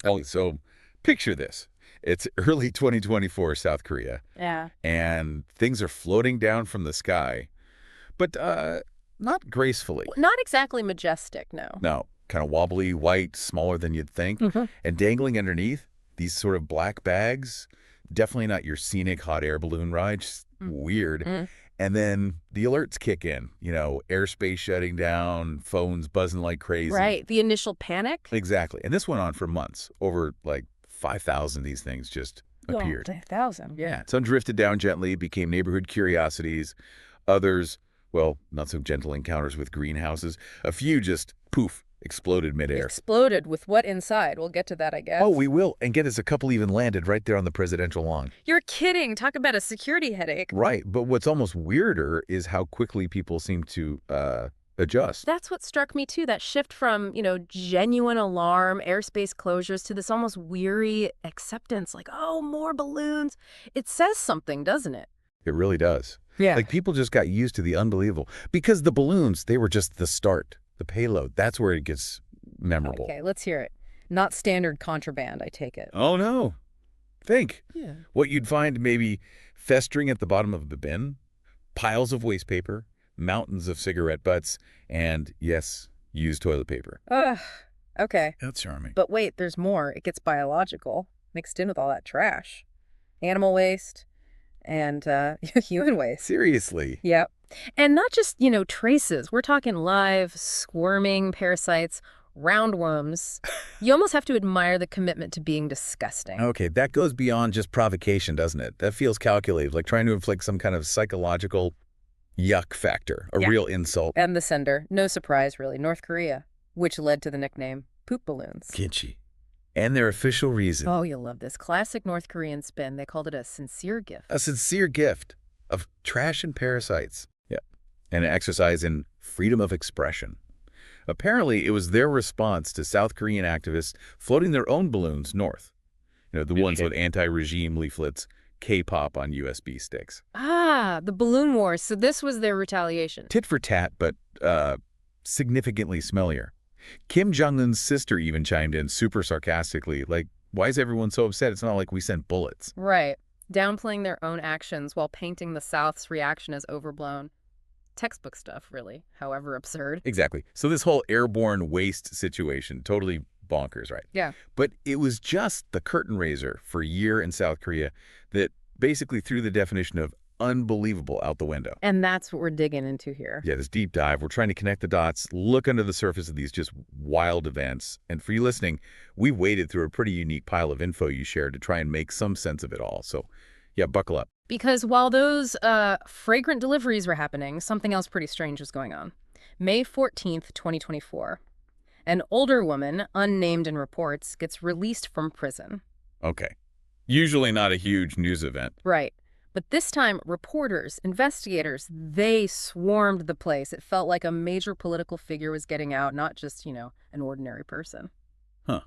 Oh, so picture this. It's early 2024 South Korea, Yeah. and things are floating down from the sky, but not gracefully. Not exactly majestic, no. No, kind of wobbly, white, smaller than you'd think. Mm-hmm. And dangling underneath, these sort of black bags, definitely not your scenic hot air balloon ride, just weird. Mm. And then the alerts kick in, airspace shutting down, phones buzzing like crazy. Right, the initial panic? Exactly. And this went on for months. Over like 5,000 of these things just appeared. 1,000. Yeah. Some drifted down gently, became neighborhood curiosities. Others, well, not so gentle encounters with greenhouses. A few just, poof, exploded midair. Exploded with what inside? We'll get to that, I guess. Oh, we will. And get us, a couple even landed right there on the presidential lawn. You're kidding. Talk about a security headache. Right. But what's almost weirder is how quickly people seem to adjust. That's what struck me, too. That shift from, genuine alarm, airspace closures, to this almost weary acceptance. Like, oh, more balloons. It says something, doesn't it? It really does. Yeah. Like, people just got used to the unbelievable. Because the balloons, they were just the start. The payload, that's where it gets memorable. Okay, let's hear it. Not standard contraband, I take it. Oh, no. Think. Yeah. What you'd find maybe festering at the bottom of the bin, piles of waste paper, mountains of cigarette butts, and, yes, used toilet paper. Ugh. Okay. That's charming. But wait, there's more. It gets biological, mixed in with all that trash. Animal waste and human waste. Seriously. Yep. And not just, traces. We're talking live, squirming parasites, roundworms. You almost have to admire the commitment to being disgusting. Okay, that goes beyond just provocation, doesn't it? That feels calculated, like trying to inflict some kind of psychological yuck factor, a real insult. And the sender, no surprise really, North Korea, which led to the nickname poop balloons. Kimchi. And their official reason. Oh, you'll love this. Classic North Korean spin. They called it a sincere gift. A sincere gift of trash and parasites. Yeah. And an exercise in freedom of expression. Apparently, it was their response to South Korean activists floating their own balloons north. The ones with anti-regime leaflets, K-pop on USB sticks. Ah, the balloon wars. So this was their retaliation. Tit for tat, but significantly smellier. Kim Jong-un's sister even chimed in super sarcastically, like, why is everyone so upset? It's not like we sent bullets. Right. Downplaying their own actions while painting the South's reaction as overblown. Textbook stuff, really, however absurd. Exactly. So this whole airborne waste situation, totally bonkers, right? Yeah. But it was just the curtain raiser for a year in South Korea that basically threw the definition of unbelievable out the window. And that's what we're digging into here. Yeah, this deep dive. We're trying to connect the dots, look under the surface of these just wild events. And for you listening, we waded through a pretty unique pile of info you shared to try and make some sense of it all. So, yeah, buckle up. Because while those fragrant deliveries were happening, something else pretty strange was going on. May 14th, 2024. An older woman, unnamed in reports, gets released from prison. Okay. Usually not a huge news event. Right. But this time, reporters, investigators, they swarmed the place. It felt like a major political figure was getting out, not just, an ordinary person. Huh.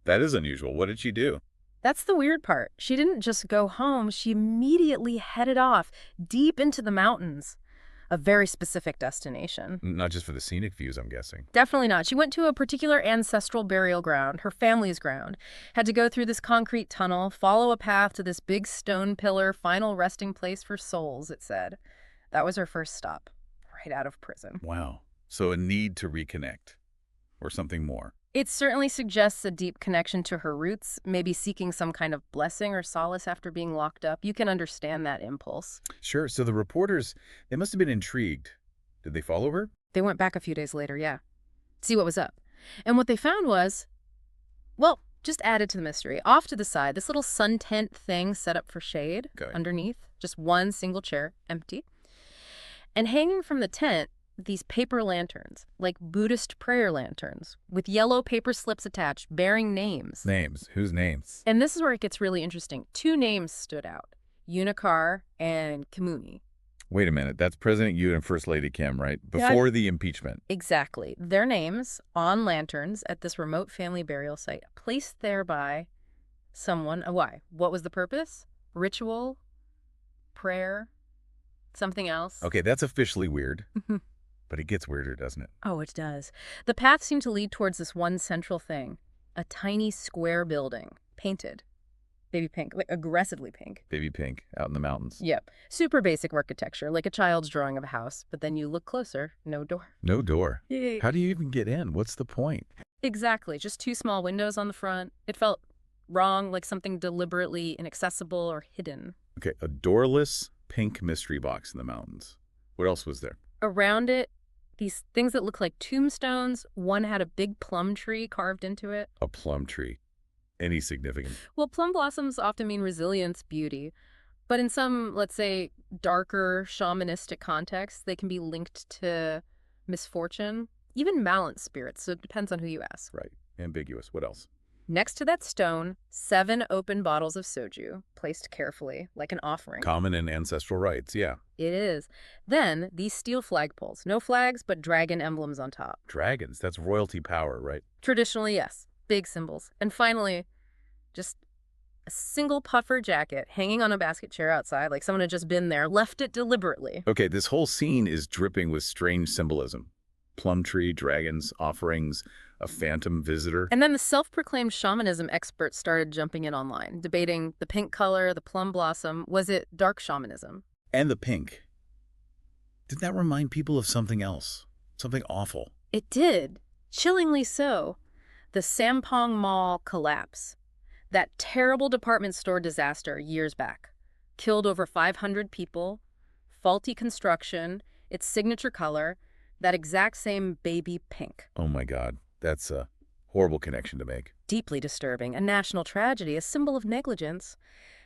That is unusual. What did she do? That's the weird part. She didn't just go home. She immediately headed off deep into the mountains. A very specific destination. Not just for the scenic views, I'm guessing. Definitely not. She went to a particular ancestral burial ground, her family's ground, had to go through this concrete tunnel, follow a path to this big stone pillar, final resting place for souls, it said. That was her first stop, right out of prison. Wow. So a need to reconnect, or something more. It certainly suggests a deep connection to her roots, maybe seeking some kind of blessing or solace after being locked up. You can understand that impulse. Sure. So the reporters, they must have been intrigued. Did they follow her? They went back a few days later, yeah. See what was up. And what they found was, well, just added to the mystery. Off to the side, this little sun tent thing set up for shade underneath. Just one single chair, empty. And hanging from the tent, these paper lanterns, like Buddhist prayer lanterns, with yellow paper slips attached, bearing names. Names? Whose names? And this is where it gets really interesting. Two names stood out, Unikar and Kimuni. Wait a minute. That's President Yoon and First Lady Kim, right? Before the impeachment. Exactly. Their names on lanterns at this remote family burial site, placed there by someone. Why? What was the purpose? Ritual? Prayer? Something else? Okay, that's officially weird. But it gets weirder, doesn't it? Oh, it does. The path seemed to lead towards this one central thing, a tiny square building, painted. Baby pink, like aggressively pink. Baby pink, out in the mountains. Yep. Super basic architecture, like a child's drawing of a house. But then you look closer, no door. No door. Yay. How do you even get in? What's the point? Exactly. Just two small windows on the front. It felt wrong, like something deliberately inaccessible or hidden. Okay, a doorless pink mystery box in the mountains. What else was there? Around it, these things that look like tombstones. One had a big plum tree carved into it. A plum tree. Any significant? Well, plum blossoms often mean resilience, beauty. But in some, let's say, darker shamanistic contexts, they can be linked to misfortune, even malint spirits, so it depends on who you ask. Right. Ambiguous. What else? Next to that stone, 7 open bottles of soju, placed carefully, like an offering. Common in ancestral rites, yeah. It is. Then, these steel flagpoles. No flags, but dragon emblems on top. Dragons. That's royalty power, right? Traditionally, yes. Big symbols. And finally, just a single puffer jacket hanging on a basket chair outside, like someone had just been there, left it deliberately. Okay, this whole scene is dripping with strange symbolism. Plum tree, dragons, offerings, a phantom visitor. And then the self-proclaimed shamanism experts started jumping in online, debating the pink color, the plum blossom. Was it dark shamanism? And the pink. Did that remind people of something else? Something awful? It did. Chillingly so. The Sampong Mall collapse. That terrible department store disaster years back. Killed over 500 people, faulty construction, its signature color, that exact same baby pink. Oh my God, that's a horrible connection to make. Deeply disturbing, a national tragedy, a symbol of negligence.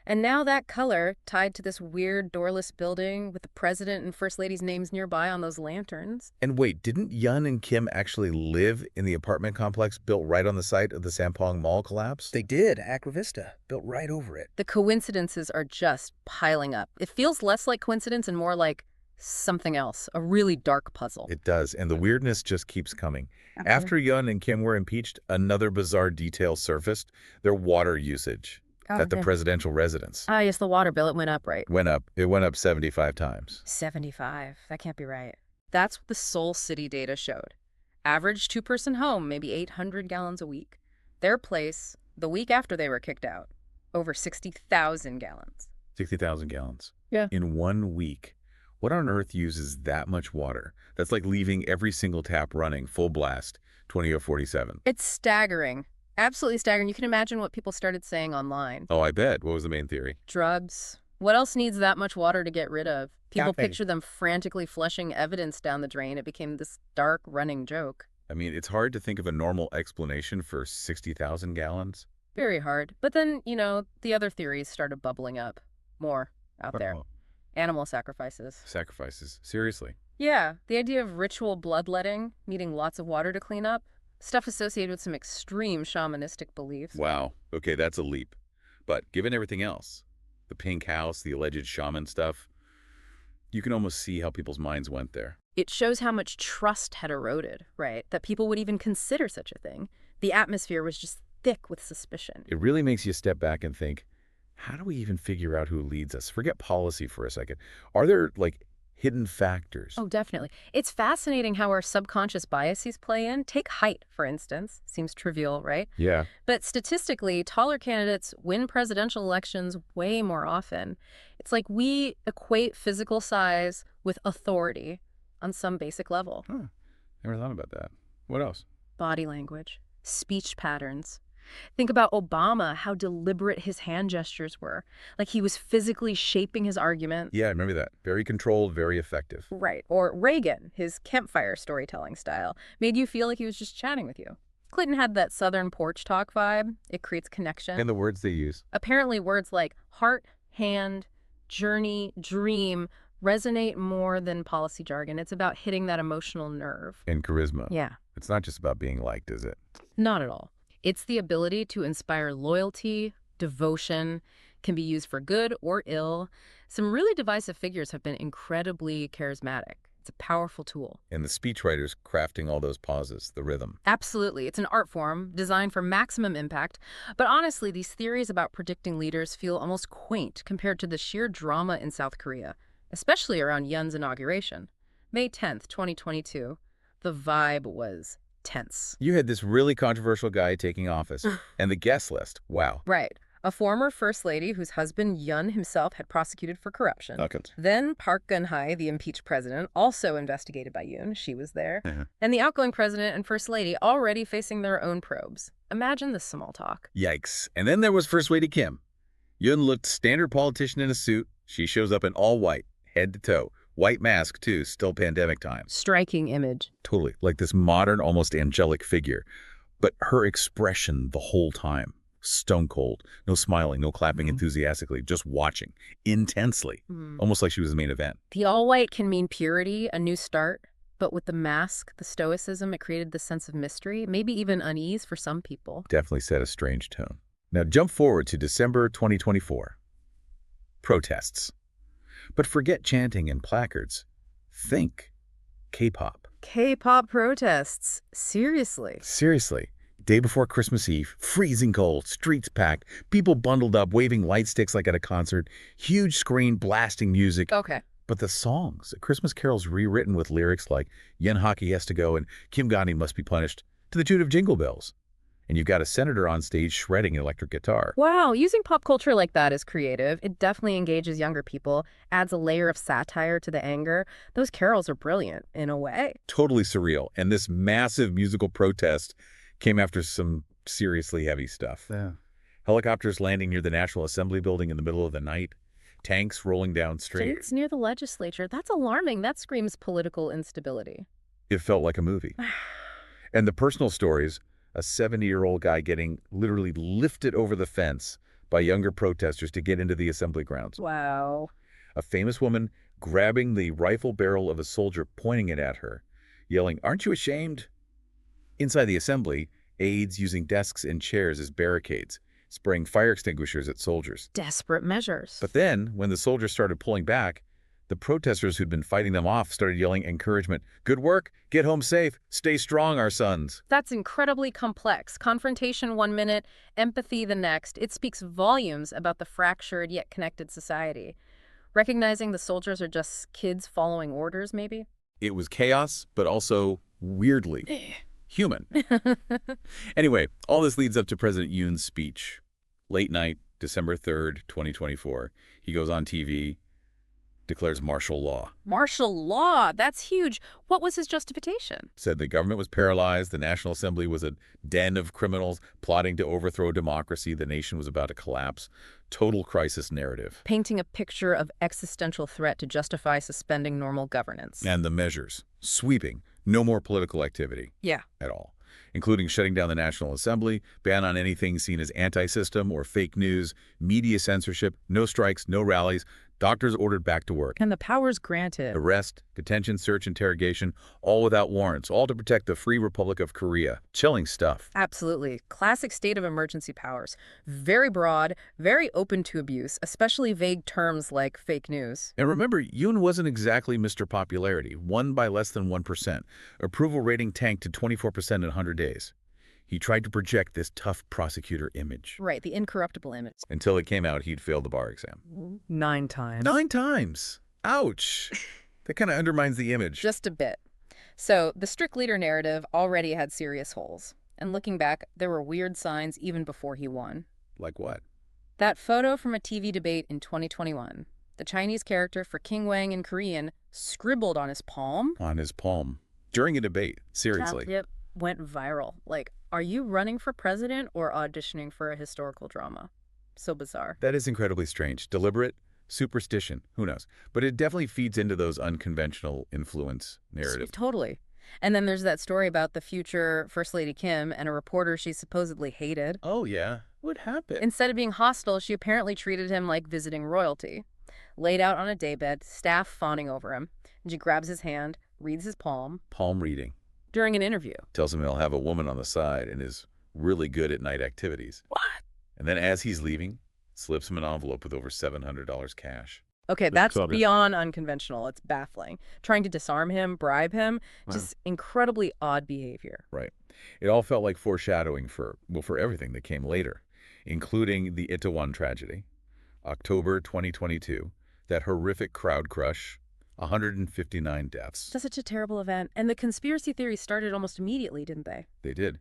And now that color, tied to this weird doorless building with the president and first lady's names nearby on those lanterns. And wait, didn't Yoon and Kim actually live in the apartment complex built right on the site of the Sampong Mall collapse? They did. Aqua Vista, built right over it. The coincidences are just piling up. It feels less like coincidence and more like something else, a really dark puzzle. It does, and the weirdness just keeps coming. After Yoon and Kim were impeached, another bizarre detail surfaced, their water usage at the presidential residence. Ah, yes, the water bill, it went up, right? It went up 75 times. 75. That can't be right. That's what the Seoul City data showed. Average two-person home, maybe 800 gallons a week. Their place, the week after they were kicked out, over 60,000 gallons. 60,000 gallons. Yeah. In 1 week. What on earth uses that much water? That's like leaving every single tap running full blast 20:47. It's staggering. Absolutely staggering. You can imagine what people started saying online. Oh, I bet. What was the main theory? Drugs. What else needs that much water to get rid of? People Caffeine. picture them frantically flushing evidence down the drain. It became this dark running joke. I mean, it's hard to think of a normal explanation for 60,000 gallons. Very hard. But then, the other theories started bubbling up. More out there. Uh-oh. Animal sacrifices. Sacrifices. Seriously. Yeah, the idea of ritual bloodletting, needing lots of water to clean up. Stuff associated with some extreme shamanistic beliefs. Wow. Okay, that's a leap. But given everything else, the pink house, the alleged shaman stuff, you can almost see how people's minds went there. It shows how much trust had eroded, right? That people would even consider such a thing. The atmosphere was just thick with suspicion. It really makes you step back and think, how do we even figure out who leads us? Forget policy for a second. Are there, hidden factors? Oh, definitely. It's fascinating how our subconscious biases play in. Take height, for instance. Seems trivial, right? Yeah. But statistically, taller candidates win presidential elections way more often. It's like we equate physical size with authority on some basic level. Huh. Never thought about that. What else? Body language, speech patterns. Think about Obama, how deliberate his hand gestures were. Like he was physically shaping his argument. Yeah, I remember that. Very controlled, very effective. Right. Or Reagan, his campfire storytelling style, made you feel like he was just chatting with you. Clinton had that southern porch talk vibe. It creates connection. And the words they use. Apparently words like heart, hand, journey, dream resonate more than policy jargon. It's about hitting that emotional nerve. And charisma. Yeah. It's not just about being liked, is it? Not at all. It's the ability to inspire loyalty, devotion, can be used for good or ill. Some really divisive figures have been incredibly charismatic. It's a powerful tool. And the speechwriters crafting all those pauses, the rhythm. Absolutely. It's an art form designed for maximum impact. But honestly, these theories about predicting leaders feel almost quaint compared to the sheer drama in South Korea, especially around Yoon's inauguration. May 10th, 2022. The vibe was tense. You had this really controversial guy taking office, and the guest list, wow. Right. A former first lady whose husband Yoon himself had prosecuted for corruption. Then Park Geun-hye, the impeached president, also investigated by Yoon. She was there. And the outgoing president and first lady already facing their own probes. Imagine the small talk. Yikes. And then there was First Lady Kim. Yoon looked standard politician in a suit. She shows up in all white, head to toe. White mask, too, still pandemic time. Striking image. Totally, like this modern, almost angelic figure. But her expression the whole time, stone cold, no smiling, no clapping enthusiastically, just watching, intensely, almost like she was the main event. The all-white can mean purity, a new start. But with the mask, the stoicism, it created this sense of mystery, maybe even unease for some people. Definitely set a strange tone. Now jump forward to December 2024. Protests. But forget chanting and placards. Think K-pop. K-pop protests. Seriously. Seriously. Day before Christmas Eve, freezing cold, streets packed, people bundled up, waving light sticks like at a concert, huge screen blasting music. Okay. But the songs, Christmas carols rewritten with lyrics like Yen Hockey has to go and Kim Gandhi must be punished, to the tune of Jingle Bells. And you've got a senator on stage shredding an electric guitar. Wow, using pop culture like that is creative. It definitely engages younger people, adds a layer of satire to the anger. Those carols are brilliant, in a way. Totally surreal. And this massive musical protest came after some seriously heavy stuff. Yeah. Helicopters landing near the National Assembly building in the middle of the night. Tanks rolling down street. It's near the legislature. That's alarming. That screams political instability. It felt like a movie. And the personal stories, a 70-year-old guy getting literally lifted over the fence by younger protesters to get into the assembly grounds. Wow. A famous woman grabbing the rifle barrel of a soldier, pointing it at her, yelling, "Aren't you ashamed?" Inside the assembly, aides using desks and chairs as barricades, spraying fire extinguishers at soldiers. Desperate measures. But then, when the soldiers started pulling back, the protesters who'd been fighting them off started yelling encouragement. "Good work, get home safe, stay strong, our sons." That's incredibly complex. Confrontation 1 minute, empathy the next. It speaks volumes about the fractured yet connected society. Recognizing the soldiers are just kids following orders, maybe? It was chaos, but also weirdly human. Anyway, all this leads up to President Yoon's speech. Late night, December 3rd, 2024. He goes on TV, declares martial law. Martial law, that's huge. What was his justification? Said the government was paralyzed, the National Assembly was a den of criminals plotting to overthrow democracy, the nation was about to collapse. Total crisis narrative. Painting a picture of existential threat to justify suspending normal governance. And the measures, sweeping, no more political activity. Yeah. At all. Including shutting down the National Assembly, ban on anything seen as anti-system or fake news, media censorship, no strikes, no rallies, doctors ordered back to work. And the powers granted. Arrest, detention, search, interrogation, all without warrants, all to protect the Free Republic of Korea. Chilling stuff. Absolutely. Classic state of emergency powers. Very broad, very open to abuse, especially vague terms like fake news. And remember, Yoon wasn't exactly Mr. Popularity, won by less than 1%. Approval rating tanked to 24% in 100 days. He tried to project this tough prosecutor image. Right, the incorruptible image. Until it came out he'd failed the bar exam. 9 times. 9 times! Ouch! That kind of undermines the image. Just a bit. So, the strict leader narrative already had serious holes. And looking back, there were weird signs even before he won. Like what? That photo from a TV debate in 2021. The Chinese character for King Wang in Korean scribbled on his palm. On his palm. During a debate. Seriously. Yep. Went viral. Like, are you running for president or auditioning for a historical drama? So bizarre. That is incredibly strange. Deliberate? Superstition? Who knows? But it definitely feeds into those unconventional influence narratives. Totally. And then there's that story about the future First Lady Kim and a reporter she supposedly hated. Oh, yeah? What happened? Instead of being hostile, she apparently treated him like visiting royalty. Laid out on a daybed, staff fawning over him. And she grabs his hand, reads his palm. Palm reading. During an interview. Tells him he'll have a woman on the side and is really good at night activities. What? And then as he's leaving, slips him an envelope with over $700 cash. Okay, that's beyond unconventional. It's baffling. Trying to disarm him, bribe him, just incredibly odd behavior. Right. It all felt like foreshadowing for everything that came later, including the Itaewon tragedy, October 2022, that horrific crowd crush, 159 deaths. That's such a terrible event. And the conspiracy theories started almost immediately, didn't they? They did.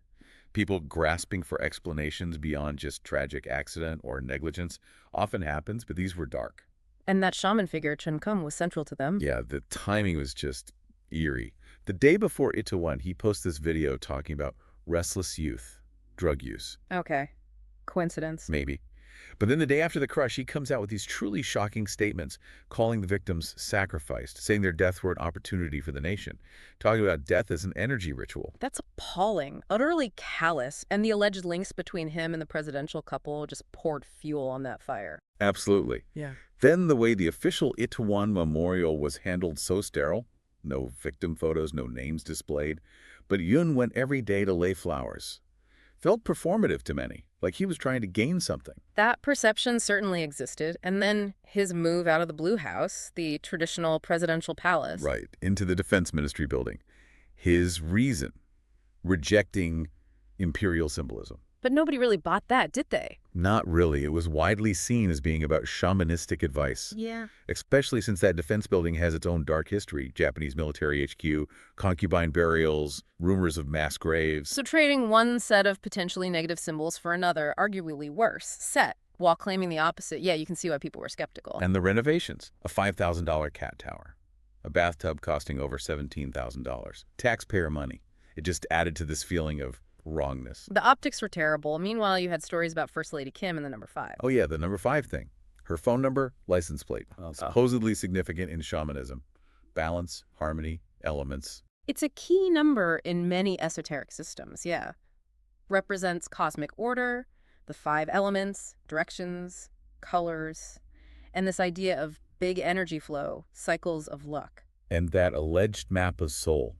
People grasping for explanations beyond just tragic accident or negligence often happens, but these were dark. And that shaman figure, Chun-Kung, was central to them. Yeah, the timing was just eerie. The day before Itaewon, he posts this video talking about restless youth, drug use. Okay. Coincidence. Maybe. But then the day after the crush, he comes out with these truly shocking statements, calling the victims sacrificed, saying their deaths were an opportunity for the nation, talking about death as an energy ritual. That's appalling, utterly callous, and the alleged links between him and the presidential couple just poured fuel on that fire. Absolutely. Yeah. Then the way the official Itaewon memorial was handled so sterile, no victim photos, no names displayed, but Yoon went every day to lay flowers. Felt performative to many, like he was trying to gain something. That perception certainly existed, and then his move out of the Blue House, the traditional presidential palace. Right, into the Defense Ministry building. His reason, rejecting imperial symbolism. But nobody really bought that, did they? Not really. It was widely seen as being about shamanistic advice. Yeah. Especially since that defense building has its own dark history. Japanese military HQ, concubine burials, rumors of mass graves. So trading one set of potentially negative symbols for another, arguably worse, set, while claiming the opposite, yeah, you can see why people were skeptical. And the renovations. A $5,000 cat tower. A bathtub costing over $17,000. Taxpayer money. It just added to this feeling of wrongness. The optics were terrible. Meanwhile, you had stories about First Lady Kim and the number 5. Oh yeah, the number 5 thing. Her phone number, license plate. Supposedly significant in shamanism. Balance, harmony, elements. It's a key number in many esoteric systems, yeah. Represents cosmic order, the 5 elements, directions, colors, and this idea of big energy flow, cycles of luck. And that alleged map of soul,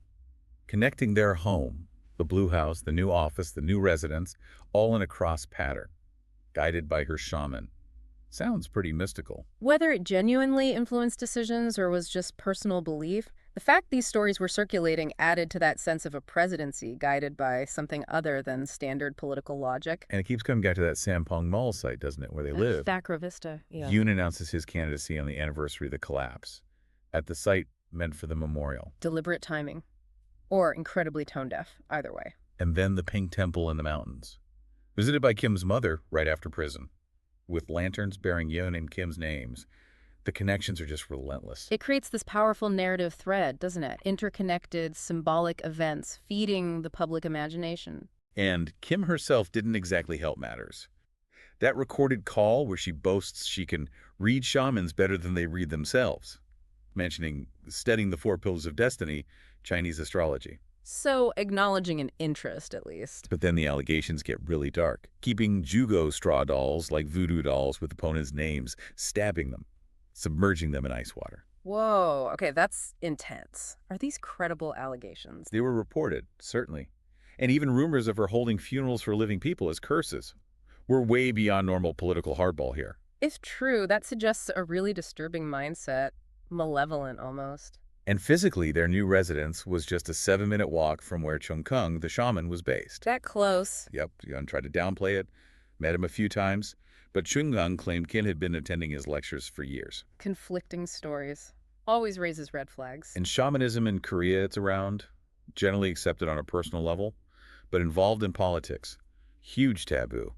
connecting their home, the Blue House, the new office, the new residence, all in a cross pattern, guided by her shaman. Sounds pretty mystical. Whether it genuinely influenced decisions or was just personal belief, the fact these stories were circulating added to that sense of a presidency guided by something other than standard political logic. And it keeps coming back to that Sampong Mall site, doesn't it, where they live? Thackeray Vista, yeah. Yoon announces his candidacy on the anniversary of the collapse, at the site meant for the memorial. Deliberate timing. Or incredibly tone-deaf, either way. And then the Pink Temple in the mountains, visited by Kim's mother right after prison, with lanterns bearing Yoon and Kim's names. The connections are just relentless. It creates this powerful narrative thread, doesn't it? Interconnected, symbolic events, feeding the public imagination. And Kim herself didn't exactly help matters. That recorded call where she boasts she can read shamans better than they read themselves, mentioning studying the 4 pillars of destiny, Chinese astrology. So acknowledging an interest, at least. But then the allegations get really dark. Keeping jugo straw dolls like voodoo dolls with opponents' names, stabbing them, submerging them in ice water. Whoa, okay, that's intense. Are these credible allegations? They were reported, certainly. And even rumors of her holding funerals for living people as curses. We're way beyond normal political hardball here. If true, that suggests a really disturbing mindset. Malevolent, almost. And physically, their new residence was just a 7-minute walk from where Chung-Kung, the shaman, was based. That close. Yep, Yoon tried to downplay it, met him a few times, but Chung-Kung claimed Kim had been attending his lectures for years. Conflicting stories. Always raises red flags. In shamanism in Korea, it's around, generally accepted on a personal level, but involved in politics. Huge taboo.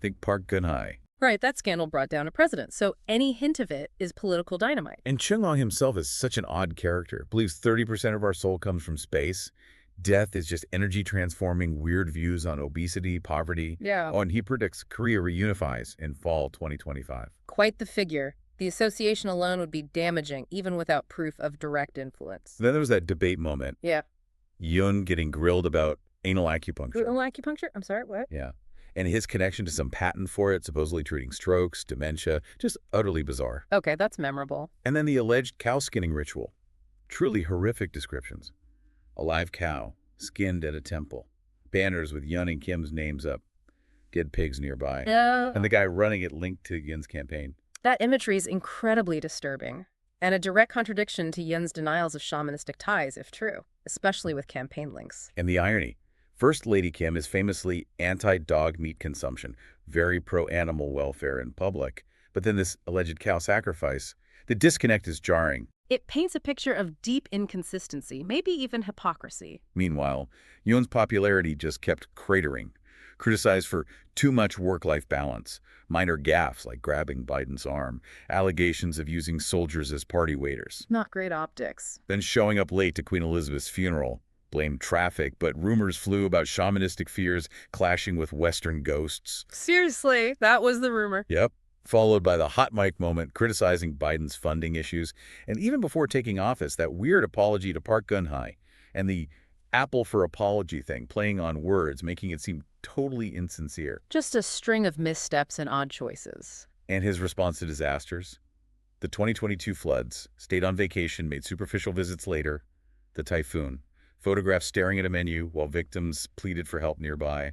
Think Park Geun-hye. Right, that scandal brought down a president, so any hint of it is political dynamite. And Chung-Kung himself is such an odd character. Believes 30% of our soul comes from space. Death is just energy transforming weird views on obesity, poverty. Yeah. Oh, and he predicts Korea reunifies in fall 2025. Quite the figure. The association alone would be damaging, even without proof of direct influence. Then there was that debate moment. Yeah. Yoon getting grilled about anal acupuncture. Anal acupuncture? I'm sorry, what? Yeah. And his connection to some patent for it, supposedly treating strokes, dementia, just utterly bizarre. Okay, that's memorable. And then the alleged cow skinning ritual. Truly horrific descriptions. A live cow, skinned at a temple. Banners with Yoon and Kim's names up. Dead pigs nearby. And the guy running it linked to Yoon's campaign. That imagery is incredibly disturbing, and a direct contradiction to Yoon's denials of shamanistic ties, if true, especially with campaign links. And the irony. First Lady Kim is famously anti-dog meat consumption, very pro-animal welfare in public. But then this alleged cow sacrifice, the disconnect is jarring. It paints a picture of deep inconsistency, maybe even hypocrisy. Meanwhile, Yoon's popularity just kept cratering, criticized for too much work-life balance, minor gaffes like grabbing Biden's arm, allegations of using soldiers as party waiters. Not great optics. Then showing up late to Queen Elizabeth's funeral, blamed traffic, but rumors flew about shamanistic fears clashing with Western ghosts. Seriously, that was the rumor. Yep. Followed by the hot mic moment criticizing Biden's funding issues, and even before taking office, that weird apology to Park Geun-hye, and the Apple for apology thing, playing on words, making it seem totally insincere. Just a string of missteps and odd choices. And his response to disasters? The 2022 floods, stayed on vacation, made superficial visits later, the typhoon, photographs staring at a menu while victims pleaded for help nearby,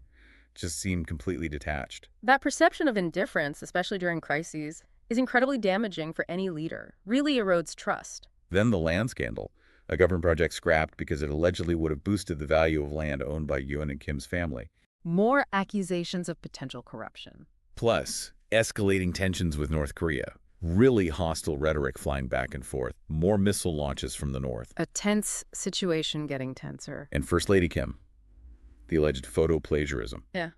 just seemed completely detached. That perception of indifference, especially during crises, is incredibly damaging for any leader. Really erodes trust. Then the land scandal, a government project scrapped because it allegedly would have boosted the value of land owned by Yoon and Kim's family. More accusations of potential corruption. Plus, escalating tensions with North Korea. Really hostile rhetoric flying back and forth. More missile launches from the north. A tense situation getting tenser. And First Lady Kim. The alleged photo plagiarism. Yeah.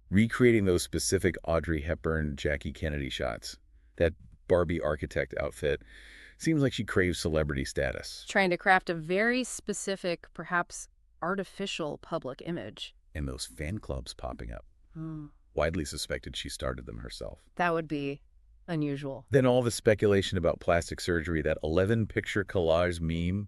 Recreating those specific Audrey Hepburn, Jackie Kennedy shots. That Barbie architect outfit. Seems like she craves celebrity status. Trying to craft a very specific, perhaps artificial public image. And those fan clubs popping up. Widely suspected she started them herself. That would be unusual. Then all the speculation about plastic surgery, that 11-picture collage meme,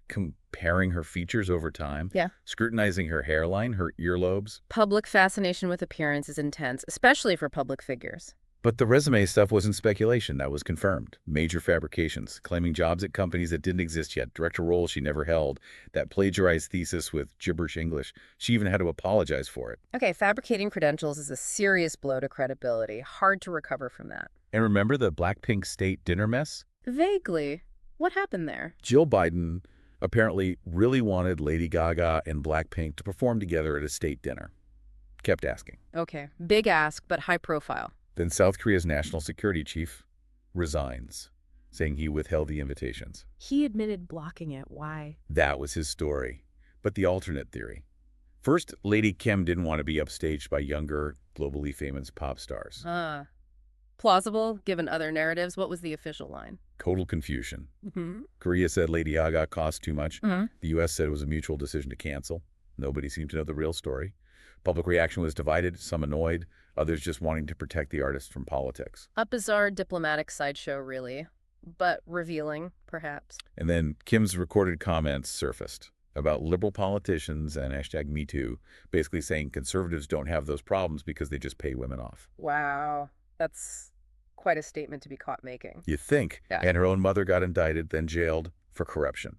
comparing her features over time, scrutinizing her hairline, her earlobes. Public fascination with appearance is intense, especially for public figures. But the resume stuff wasn't speculation, that was confirmed. Major fabrications, claiming jobs at companies that didn't exist yet, director roles she never held, that plagiarized thesis with gibberish English. She even had to apologize for it. Okay, fabricating credentials is a serious blow to credibility. Hard to recover from that. And remember the Blackpink state dinner mess? Vaguely. What happened there? Jill Biden apparently really wanted Lady Gaga and Blackpink to perform together at a state dinner. Kept asking. Okay, big ask, but high profile. Then South Korea's national security chief resigns, saying he withheld the invitations. He admitted blocking it. Why? That was his story. But the alternate theory. First, Lady Kim didn't want to be upstaged by younger, globally famous pop stars. Plausible, given other narratives. What was the official line? Total confusion. Korea said Lady Gaga cost too much. The U.S. said it was a mutual decision to cancel. Nobody seemed to know the real story. Public reaction was divided, some annoyed, others just wanting to protect the artist from politics. A bizarre diplomatic sideshow, really, but revealing, perhaps. And then Kim's recorded comments surfaced about liberal politicians and #MeToo, basically saying conservatives don't have those problems because they just pay women off. Wow, that's quite a statement to be caught making. You think. Yeah. And her own mother got indicted, then jailed for corruption.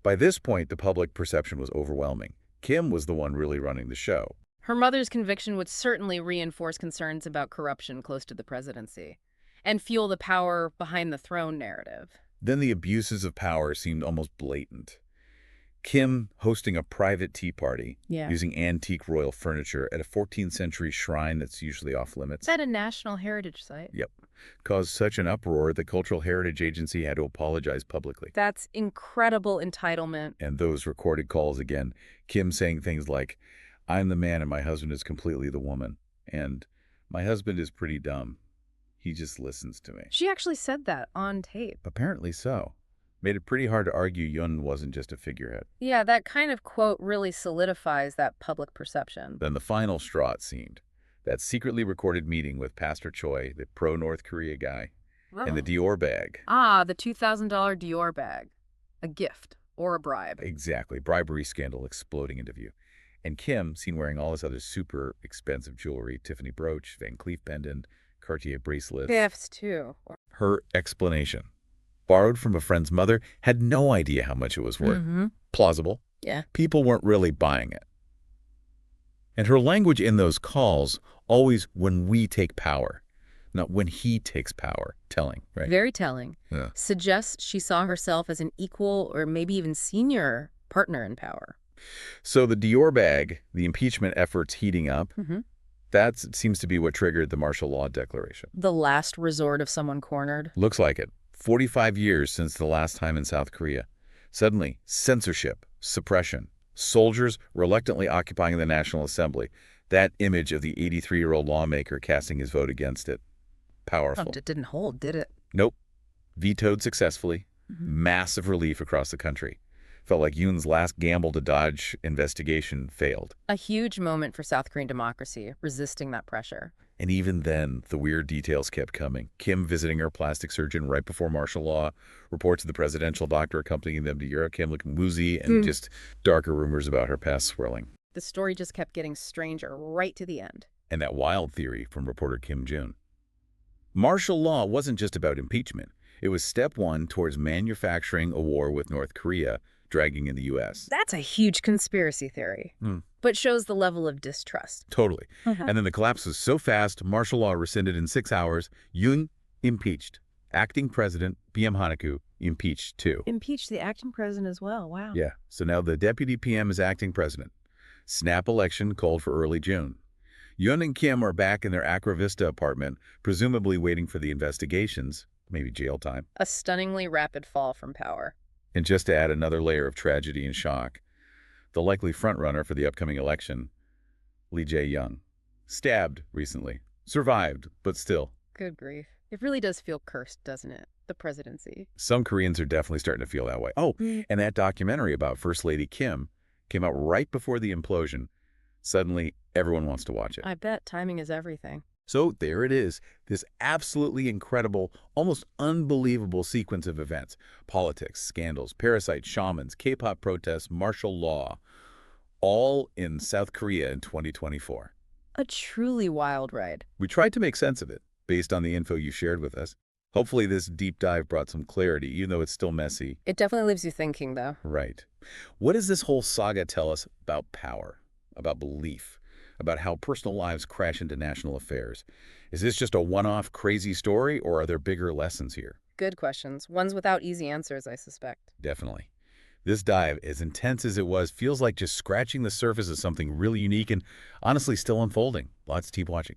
By this point, the public perception was overwhelming. Kim was the one really running the show. Her mother's conviction would certainly reinforce concerns about corruption close to the presidency and fuel the power behind the throne narrative. Then the abuses of power seemed almost blatant. Kim hosting a private tea party using antique royal furniture at a 14th century shrine that's usually off limits. At a national heritage site. Yep. Caused such an uproar, the Cultural Heritage Agency had to apologize publicly. That's incredible entitlement. And those recorded calls again, Kim saying things like, "I'm the man and my husband is completely the woman. And my husband is pretty dumb. He just listens to me." She actually said that on tape. Apparently so. Made it pretty hard to argue Yoon wasn't just a figurehead. Yeah, that kind of quote really solidifies that public perception. Then the final straw, it seemed. That secretly recorded meeting with Pastor Choi, the pro-North Korea guy, and the Dior bag. Ah, the $2,000 Dior bag. A gift or a bribe. Exactly. Bribery scandal exploding into view. And Kim, seen wearing all this other super expensive jewelry, Tiffany brooch, Van Cleef pendant, Cartier bracelets. Gifts, too. Her explanation. Borrowed from a friend's mother, had no idea how much it was worth. Plausible. Yeah. People weren't really buying it. And her language in those calls, always when we take power, not when he takes power. Telling, right? Very telling. Yeah. Suggests she saw herself as an equal or maybe even senior partner in power. So the Dior bag, the impeachment efforts heating up, that seems to be what triggered the martial law declaration. The last resort of someone cornered. Looks like it. 45 years since the last time in South Korea. Suddenly, censorship, suppression, soldiers reluctantly occupying the National Assembly. That image of the 83-year-old lawmaker casting his vote against it. Powerful. It didn't hold, did it? Nope. Vetoed successfully. Massive relief across the country. Felt like Yoon's last gamble to dodge investigation failed. A huge moment for South Korean democracy, resisting that pressure. And even then, the weird details kept coming. Kim visiting her plastic surgeon right before martial law, reports of the presidential doctor accompanying them to Europe, Kim looking woozy, and just darker rumors about her past swirling. The story just kept getting stranger right to the end. And that wild theory from reporter Kim Joon. Martial law wasn't just about impeachment. It was step one towards manufacturing a war with North Korea, dragging in the U.S. That's a huge conspiracy theory, but shows the level of distrust. Totally. And then the collapse was so fast, martial law rescinded in 6 hours. Yoon impeached. Acting president, PM Haneku, impeached too. Impeached the acting president as well, wow. Yeah, so now the deputy PM is acting president. Snap election called for early June. Yoon and Kim are back in their Accra Vista apartment, presumably waiting for the investigations, maybe jail time. A stunningly rapid fall from power. And just to add another layer of tragedy and shock, the likely frontrunner for the upcoming election, Lee Jae-young, stabbed recently. Survived, but still. Good grief. It really does feel cursed, doesn't it? The presidency. Some Koreans are definitely starting to feel that way. Oh, and that documentary about First Lady Kim came out right before the implosion. Suddenly, everyone wants to watch it. I bet timing is everything. So there it is, this absolutely incredible, almost unbelievable sequence of events. Politics, scandals, parasites, shamans, K-pop protests, martial law, all in South Korea in 2024. A truly wild ride. We tried to make sense of it, based on the info you shared with us. Hopefully this deep dive brought some clarity, even though it's still messy. It definitely leaves you thinking, though. Right. What does this whole saga tell us about power, about belief, about how personal lives crash into national affairs? Is this just a one-off crazy story, or are there bigger lessons here? Good questions. Ones without easy answers, I suspect. Definitely. This dive, as intense as it was, feels like just scratching the surface of something really unique and honestly still unfolding. Lots to keep watching.